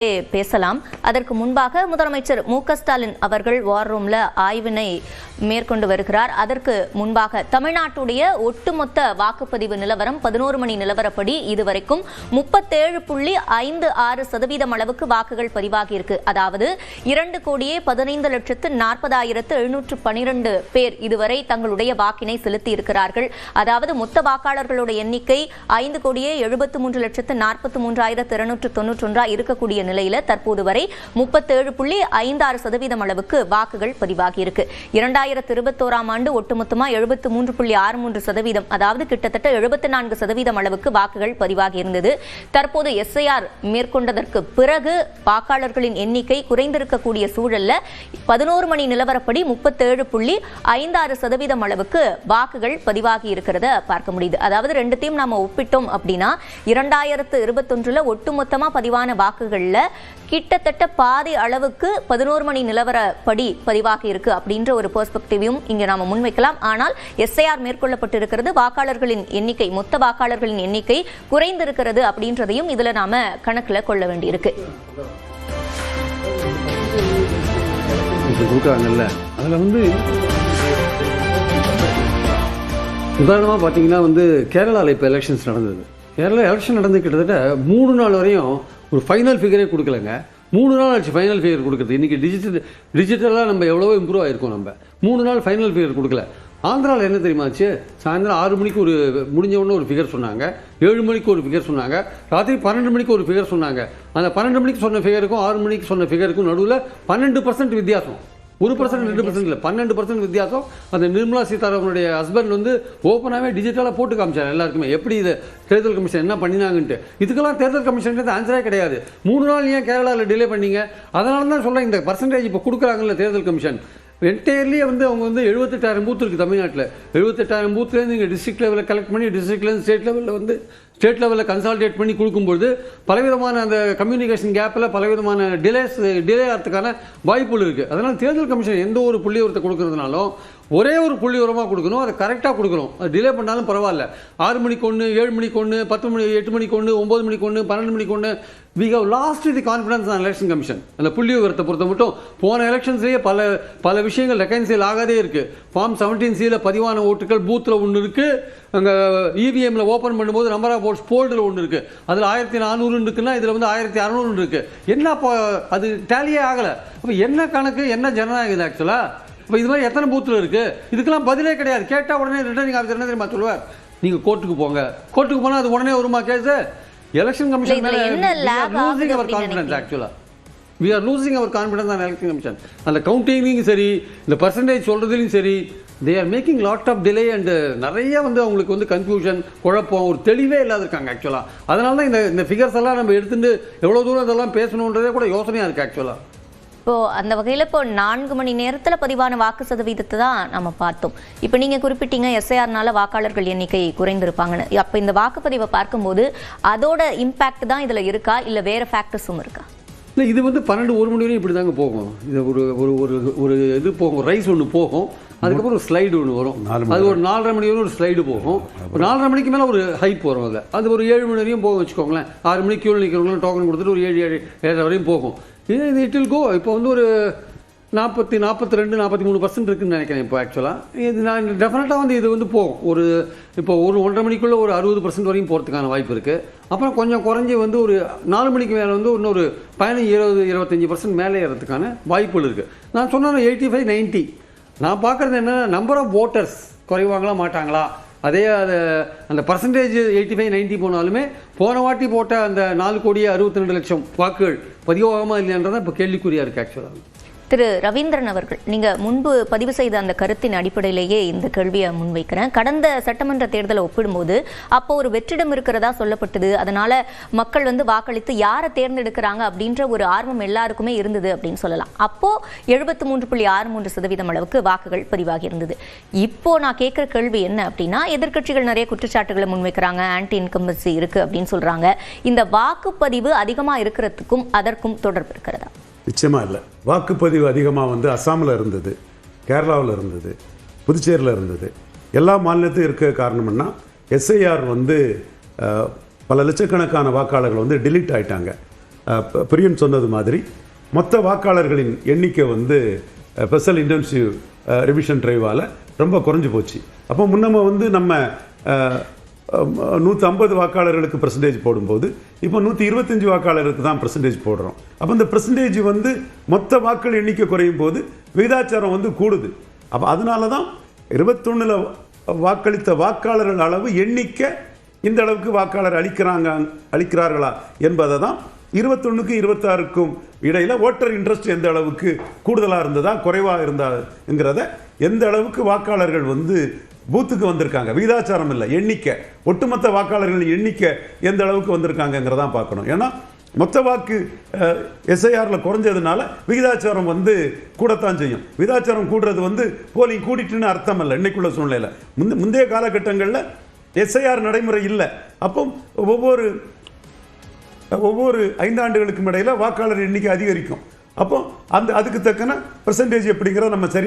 பேசலாம். அதற்கு முன்பாக முதலமைச்சர் மு.க. ஸ்டாலின் அவர்கள் வார் ரூம்ல ஆய்வினை மேற்கொண்டு வருகிறார். அதற்கு முன்பாக தமிழ்நாட்டுடைய ஒட்டுமொத்த வாக்குப்பதிவு நிலவரம் 11 மணி நிலவரப்படி இதுவரைக்கும் 37.56% அளவுக்கு வாக்குகள் பதிவாகி இருக்கு. அதாவது 2,15,40,712 பேர் இதுவரை தங்களுடைய வாக்கினை செலுத்தி இருக்கிறார்கள். அதாவது மொத்த வாக்காளர்களுடைய எண்ணிக்கை 5,73,43,291 இருக்கக்கூடிய நிலையில தற்போது வரை 37.56% அளவுக்கு வாக்குகள் பதிவாகி இருக்கு. 2021ஆம் ஆண்டு ஒட்டுமொத்தமா 73.63%, அதாவது கிட்டத்தட்ட 74% அளவுக்கு வாக்குகள் பதிவாகி இருந்தது. தற்போது எஸ்ஐஆர் மேற்கொண்டதற்கு பிறகு வாக்காளர்களின் எண்ணிக்கை குறைந்திருக்கக்கூடிய சூழல்ல 11 மணி நிலவரப்படி 37.56% அளவுக்கு வாக்குகள் பதிவாகி இருக்கிறத பார்க்க முடியுது. அதாவது ரெண்டுத்தையும் நாம ஒப்பிட்டோம் அப்படின்னா 2021 ஒட்டுமொத்தமா பதிவான வாக்குகள்ல கிட்டத்தட்ட பாதி அளவுக்கு 11 மணி நிலவரப்படி பதிவாகி இருக்கு அப்படின்ற ஒரு பெர்ஸ்பெக்டிவையும் இங்க நாம முன்வைக்கலாம். ஆனால் எஸ்ஐஆர் மேற்கொள்ளப்பட்டிருக்கிறது, வாக்காளர்களின் எண்ணிக்கை, மொத்த வாக்காளர்களின் எண்ணிக்கை குறைந்திருக்கிறது அப்படின்றதையும் இதுல நாம கணக்குல கொள்ள வேண்டியிருக்கு. அதுல உதாரணமா பாத்தீங்கன்னா கேரளாவில் இப்போ எலெக்ஷன்ஸ் நடந்தது. கேரளா எலெக்ஷன் நடந்து கிட்டத்தட்ட 3 நாள் வரையும் ஒரு ஃபைனல் ஃபிகரே கொடுக்கலங்க. 3 நாள் ஆச்சு ஃபைனல் ஃபிகர் கொடுக்குறது. இன்றைக்கி டிஜிட்டலாக நம்ம எவ்வளவோ இம்ப்ரூவ் ஆகிருக்கோம். நம்ம 3 நாள் ஃபைனல் ஃபிகர் கொடுக்கல. ஆந்திராவில் என்ன தெரியுமாச்சு, சாயந்தரம் 6 மணிக்கு ஒரு முடிஞ்ச உடனே ஒரு ஃபிகர் சொன்னாங்க, 7 மணிக்கு ஒரு ஃபிகர் சொன்னாங்க, ராத்திரி 12 மணிக்கு ஒரு ஃபிகர் சொன்னாங்க. அந்த 12 மணிக்கு சொன்ன ஃபிகருக்கும் 6 மணிக்கு சொன்ன ஃபிகருக்கும் நடுவில் 12% வித்தியாசம். 1% 2% இல்லை, 12% வித்தியாசம். அந்த நிர்மலா சீதாராமனுடைய ஹஸ்பண்ட் ஓப்பனாகவே டிஜிட்டலாக போட்டு காமிச்சார் எல்லாருக்குமே, எப்படி இது தேர்தல் கமிஷன் என்ன பண்ணினாங்கன்ட்டு. இதுக்கெல்லாம் தேர்தல் கமிஷன் ஆன்சரே கிடையாது. 3 நாள் ஏன் கேரளாவில் டிலே பண்ணீங்க? அதனால தான் சொல்கிறேன், இந்த பர்சன்டேஜ் இப்போ கொடுக்குறாங்கல்ல தேர்தல் கமிஷன், என்டையர்லியே அவங்க 78,000 பூத் இருக்குது தமிழ்நாட்டில். 78,000 பூத்துலேருந்து நீங்கள் டிஸ்ட்ரிக்ட் லெவலில் கலெக்ட் பண்ணி டிஸ்ட்ரிக்ட்லேருந்து ஸ்டேட் லெவலில் கன்சால்டேட் பண்ணி கொடுக்கும்போது பலவிதமான அந்த கம்யூனிகேஷன் கேப்பில் பலவிதமான டிலே ஆகிறதுக்கான வாய்ப்புகள் இருக்குது. அதனால் தேர்தல் கமிஷன் எந்த ஒரு புள்ளி உரத்தை கொடுக்குறதுனாலும் ஒரே ஒரு புள்ளி உரமாக கொடுக்கணும், அதை கரெக்டாக கொடுக்கணும். அது டிலே பண்ணாலும் பரவாயில்ல. 6 மணிக்கு ஒன்று, 7 மணிக்கு ஒன்று, 10 மணி 8 மணிக்கு ஒன்று, 9 மணிக்கு ஒன்று, 12 மணிக்கு ஒன்று. We have lost the confidence on election commission. அந்த புள்ளி விவரத்தை பொறுத்த மட்டும் போன எலெக்ஷன்ஸ்லேயே பல விஷயங்கள் ரெக்கன்சைல் ஆகாதே இருக்குது. ஃபார்ம் 17C பதிவான ஓட்டுகள் பூத்தில் ஒன்று இருக்குது, அங்கே இவிஎம்மில் ஓப்பன் பண்ணும்போது நம்பர் ஆஃப் ஓட்ஸ் போல்டில் ஒன்று இருக்குது, அதில் 1,400 இருக்குன்னா இதில் 1,600 இருக்குது. என்ன அது டேலியே ஆகலை. அப்போ என்ன கணக்கு, என்ன ஜனநாயகம் இது ஆக்சுவலாக? இப்போ இது மாதிரி எத்தனை பூத்தில் இருக்குது? இதுக்கெல்லாம் பதிலே கிடையாது. கேட்டால் உடனே ரிட்டர்னிங் ஆஃபீஸர் என்ன தெரியுமா சொல்லுவார், நீங்கள் கோர்ட்டுக்கு போங்க. கோர்ட்டுக்கு போனால் அது உடனே வருமா கேஸு? Election commission losing our confidence. ஆக்சுவலாக we are losing our confidence on election commission. அந்த கவுண்டிங்லையும் சரி, இந்த பர்சன்டேஜ் சொல்கிறதுலையும் சரி, they are making lot of delay and நிறைய அவங்களுக்கு கன்ஃபியூஷன், குழப்பம், ஒரு தெளிவே இல்லாத இருக்காங்க ஆக்சுவலாக. அதனால தான் இந்த ஃபிகர்ஸ் எல்லாம் நம்ம எடுத்துட்டு எவ்வளோ தூரம் இதெல்லாம் பேசணுன்றதே கூட யோசனையாக இருக்குது ஆக்சுவலாக. இப்போ அந்த வகையில் இப்போ 4 மணி நேரத்தில் பதிவான வாக்கு சதவீதத்தை தான் நம்ம பார்த்தோம். இப்போ நீங்கள் குறிப்பிட்டீங்க எஸ்ஐஆர்னால வாக்காளர்கள் எண்ணிக்கை குறைந்திருப்பாங்கன்னு. அப்போ இந்த வாக்குப்பதிவை பார்க்கும்போது அதோட இம்பேக்ட் தான் இதில் இருக்கா, இல்லை வேறு ஃபேக்டர்ஸும் இருக்கா? இல்லை, இது 12-1 மணி வரையும் இப்படி தாங்க போகும். இது ஒரு இது போகும், ரைஸ் ஒன்று போகும், அதுக்கப்புறம் ஒரு ஸ்லைடு ஒன்று வரும். அது ஒரு 4:30 மணி வரையும் ஒரு ஸ்லைடு போகும். ஒரு 4:30 மணிக்கு மேலே ஒரு ஹைப் வரும். அது ஒரு 7 மணி வரையும் போகும் வச்சுக்கோங்களேன். 6 மணிக்கு கியூவில் நிற்கிறவங்களும் டோக்கன் கொடுத்துட்டு ஒரு 7:30 வரையும் போகும். இது இட் வில் கோ. இப்போ ஒரு 42-43% இருக்குன்னு நினைக்கிறேன் இப்போ ஆக்சுவலாக. இது நான் டெஃபினட்டாக இது போகும். இப்போ ஒரு 1:30 மணிக்குள்ளே ஒரு 60% வரையும் போகிறதுக்கான வாய்ப்பு இருக்குது. அப்புறம் கொஞ்சம் குறைஞ்சி ஒரு 4 மணிக்கு மேலே இன்னொரு 15-20-25% மேலே ஏறதுக்கான வாய்ப்புகள் இருக்குது. நான் சொன்னேன் 85-90. நான் பார்க்குறது என்னென்னா, நம்பர் ஆஃப் ஓட்டர்ஸ் குறைவாங்களா மாட்டாங்களா, அதே அந்த பர்சன்டேஜ் 85-90 போனாலுமே போன வாட்டி போட்ட அந்த 4,62,00,000 வாக்குகள் பதிவாகமா இல்லைன்றதான் இப்போ கேள்விக்குறியாக இருக்குது ஆக்சுவலாக. திரு ரவீந்திரன் அவர்கள், நீங்கள் முன்பு பதிவு செய்த அந்த கருத்தின் அடிப்படையிலேயே இந்த கேள்வியை முன்வைக்கிறேன். கடந்த சட்டமன்ற தேர்தலை ஒப்பிடும்போது அப்போ ஒரு வெற்றிடம் இருக்கிறதா சொல்லப்பட்டது. அதனால மக்கள் வாக்களித்து யாரை தேர்ந்தெடுக்கிறாங்க அப்படின்ற ஒரு ஆர்வம் எல்லாருக்குமே இருந்தது அப்படின்னு சொல்லலாம். அப்போ 73.63% அளவுக்கு வாக்குகள் பதிவாகி இருந்தது. இப்போ நான் கேட்குற கேள்வி என்ன அப்படின்னா, எதிர்க்கட்சிகள் நிறைய குற்றச்சாட்டுகளை முன்வைக்கிறாங்க, ஆன்டி இன்கம்பன்சி இருக்கு அப்படின்னு சொல்றாங்க. இந்த வாக்குப்பதிவு அதிகமாக இருக்கிறதுக்கும் அதற்கும் தொடர்பு இருக்கிறதா? நிச்சயமாக இல்லை. வாக்குப்பதிவு அதிகமாக அஸ்ஸாமில் இருந்தது, கேரளாவில் இருந்தது, புதுச்சேரியில் இருந்தது. எல்லா மாநிலத்தையும் இருக்க காரணம்னா எஸ்ஐஆர் பல லட்சக்கணக்கான வாக்காளர்கள் delete ஆயிட்டாங்க. பிரியன் சொன்னது மாதிரி மொத்த வாக்காளர்களின் எண்ணிக்கை வந்து ஸ்பெஷல் இன்டென்சிவ் ரிவிஷன் டிரைவால் ரொம்ப குறைஞ்சி போச்சு. அப்போ முன்னம வந்து நம்ம 150 வாக்காளர்களுக்கு பெர்சன்டேஜ் போடும்போது இப்போ 125 வாக்காளருக்கு தான் பெர்சன்டேஜ் போடுறோம். அப்போ இந்த பெர்சன்டேஜ் வந்து மொத்த வாக்கள் எண்ணிக்கை குறையும் போது விகிதாச்சாரம் வந்து கூடுது. அப்போ அதனால தான் 21 வாக்களித்த வாக்காளர்கள் அளவு எண்ணிக்கை இந்த அளவுக்கு வாக்காளர் அளிக்கிறார்களா என்பதை தான் 21க்கும் 26க்கும் இடையில ஓட்டர் இன்ட்ரெஸ்ட் எந்த அளவுக்கு கூடுதலாக இருந்ததா குறைவாக இருந்தாங்கிறத, எந்த அளவுக்கு வாக்காளர்கள் வந்து பூத்துக்கு வந்திருக்காங்க, விகிதாச்சாரம் இல்லை எண்ணிக்கை, ஒட்டுமொத்த வாக்காளர்களின் எண்ணிக்கை எந்த அளவுக்கு வந்திருக்காங்கிறதான் பார்க்கணும். ஏன்னா மொத்த வாக்கு எஸ்ஐஆரில் குறைஞ்சதுனால விகிதாச்சாரம் வந்து கூடத்தான் செய்யும். விகிதாச்சாரம் கூடுறது வந்து போலிங் கூடிட்டுன்னு அர்த்தம் இல்லை. இன்னைக்குள்ள சூழ்நிலையில் முந்தைய காலகட்டங்களில் எஸ்ஐஆர் நடைமுறை இல்லை. அப்போ ஒவ்வொரு 5 ஆண்டுகளுக்கும் இடையில வாக்காளர் எண்ணிக்கை அதிகரிக்கும். அப்போ அதுக்கு தக்கன பெர்சன்டேஜ் எப்படிங்கிறத நம்ம சரி